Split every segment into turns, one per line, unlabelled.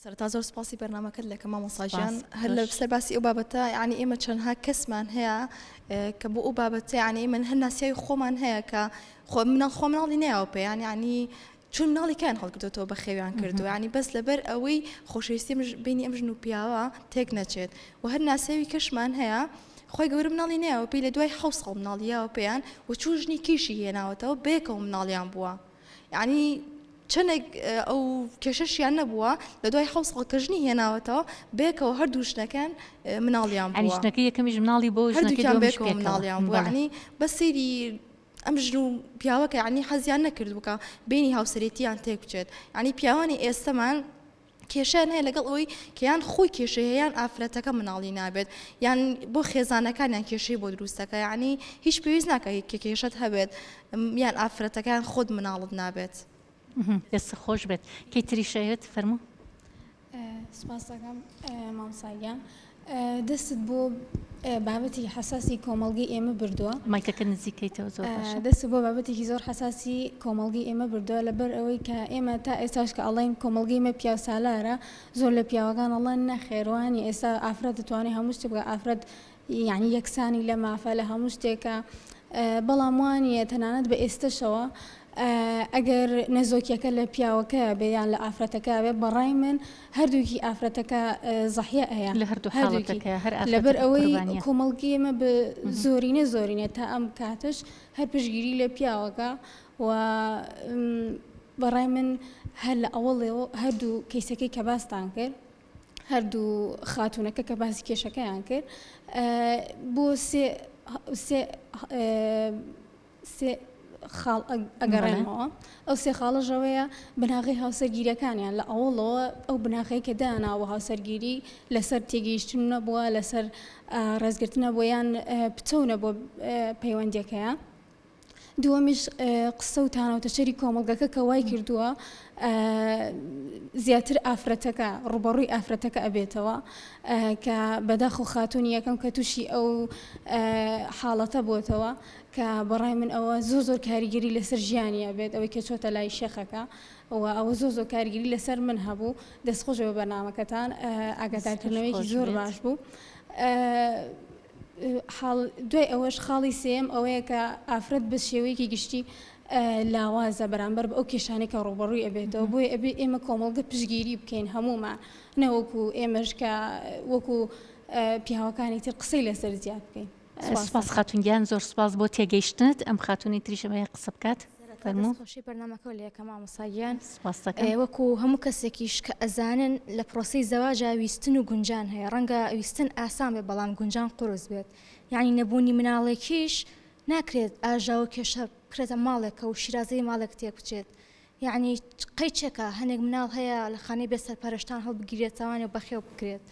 سەرەتا زۆر سپاسی بەرنامەکەت لە کەما مۆساژیان هەر لە سەر باسی ئەو بابەتە یعنی ئێمە چەندها کەسمان هەیە کە بۆ ئەو بابەتە یعنی من هەر ناسیاوی خۆمان هەیە کە خۆ مناڵی نەیەوە پێیان یعنی چون مناڵی کیان هەڵگرتەوە بە خێویان کردو یعنی بەس لەبەر ئەوەی خۆشەویستی بینی ئەم ژن و پیاوە تێک نەچێت و هەر ناسیاوی کەشمان هەیە خۆی گەورە مناڵی نەیەوە پێی لە دوای 7 ساڵ مناڵیەوە پێیان و چون ژنی کیشی هێناوەتەوە بێکەوە مناڵیان بووە یعنی چەندێک ئەو کێشەشیان نەبووە لە دوای 7 ساڵ کە ژنی هێناوەتەوە بێکەوە هەردوو ژنەکان مناڵیان بووە
ژنەکە یەکەمیش مناڵی بۆ
هەردووکیان بێکەوە مناڵیان بووە یعنی بە سەیری ئەم ژن و پیاوەکە یعنی حەزیان نەکردبووکە بینی هاوسەرێتیان تێک بچێت یعنی پیاوانی ئێستەمان کێشیان هەیە لەگەڵ ئەوەی کەیان خۆی کێشەیەیان ئافرەتەکە مناڵی نابێت یان بۆ خێزانەکانیان کێشەی بۆ دروستەکە یعنی هیچ پێویست ناکەیت کە کێشت هەبێت یان ئافرەتەکان خۆت مناڵت نابێت.
دەست خۆش بێت کەی تریشەیەت فەرموو.
سپاس دەکەم مامۆساگیان دەستت بۆ بابەتی حساسی کۆمەڵگەی ئێمە بردووە
مایکەکە نزیکەیتەوە زۆر باشە.
دەست بۆ بابەتێکی زۆر حساسی کۆمەڵگەی ئێمە بردووە لەبەر ئەوەی کە ئێمە تا ئێستاش کە ئەڵێن کۆمەڵگەی ئێمە پیاو سالارە زۆر لە پیاوەکان ئەڵێن نەخێوانی ئێستا ئافرەت دەتوانێت هەموو شتێک بکە ئافرەت یعنی یەکسانی لە مافە لە هەموو شتێکە بەڵام وانە تەنانەت بە ئێستەشەوە ئەگەر نەزۆکیەکە لە پیاوەکە بێیان لە ئافرەتەکە بێ بەڕای من هەردووکی ئافرەتەکە زەحیە هەیە
لە هەردوو حاڵەتەکە
لەبەر ئەوەی کۆمەڵگی ئێمە بە زۆرینە تا ئەم کاتش هەر پشگیری لە پیاوەکە و بەڕای من هەر لە ئەوڵێەوە هەردوو کەیسەکەی کە باستان کرد هەردوو خاتونەکە کە باسی کێشەکەیان کرد بۆ سێ خاڵ ئەگەڕێنەوە ئەو سێ خاڵەژەوەیە بناغی هاوسەرگیریەکانیان لە ئەوڵەوە ئەو بناغی کە داناوە هاوسەرگیری لەسەر تێگەیشتن نەبووە لەسەر ڕێزگرتنە بۆ یان پچەونە بۆ پەیوەندیەکەیە. دووەمیش قسە و تانەوتەشەری کۆمەڵگەکە کە وای کردووە زیاتر ئافرەتەکە ڕوبەڕووی ئافرەتەکە ئەبێتەوە کە بەداخۆ خاتونی یەکەم کە تووشی ئەو حاڵەتە بۆتەوە کە بەڕای من ئەوە زۆر کاریگەری لەسەر ژیانیە بێت ئەوەی کە چۆتە لای شێخەکە ئەوە زۆر کاریگەری لەسەر من هەبوو دەستخۆشەوە بەرنامەکەتان ئاگادارکردنەوەیکی زۆر باش بوو. دوای ئەوەش خاڵی سێم ئەوەیە کە ئافرەت بە شێوەیەکی گشتی لاوازە بەرامبەر بە ئەو کێشانێکە ڕوبەڕووی ئەبێتەوە بۆیە ئەبێ ئێمە کۆمەڵگە پشگیری بکەین هەمومان نەوەکو ئێمەش کە وەکو پیاوەکانی تر قسەی لەسەر زیاد بکەین.
سپاس خاتونگیان زۆر سپاس بۆ تێگەیشتنت ئەم خاتونی تریشەوەیە قسە بکات.
خۆشی بەرنامەکە لە یەکەما مۆساگیان
وەکو
هەموو کەسێکیش کە ئەزانن لە پرۆسی زەواجا ویستن و گونجان هەیە ڕەنگە ویستن ئاسان بێت بەڵام گونجان قورس بێت یعنی نەبوونی مناڵێکیش ناکرێت ئاژاوە کێشە بکرێتە ماڵێکە و شیرازەی ماڵێک تێک بچێت یعنی قەیچێکە هەنێک مناڵ هەیە لە خانەی بێ سەرپەرشتان هەڵبگیرێتەوانێ بەخێو بکرێت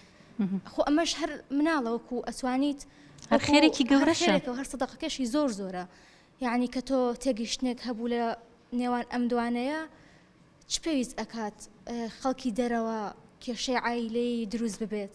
خۆ ئەمەش هەر مناڵەوەکو ئەتوانیت
خێرێکی گەورەشە
هەر سەدەقەکەشی زۆرە یعنی کە تۆ تێگەیشتنێک هەبوو لە نێوان ئەم دوانەیە چ پێویست ئەکات خەڵکی دەرەوە کێشەی عایلەی دروست ببێت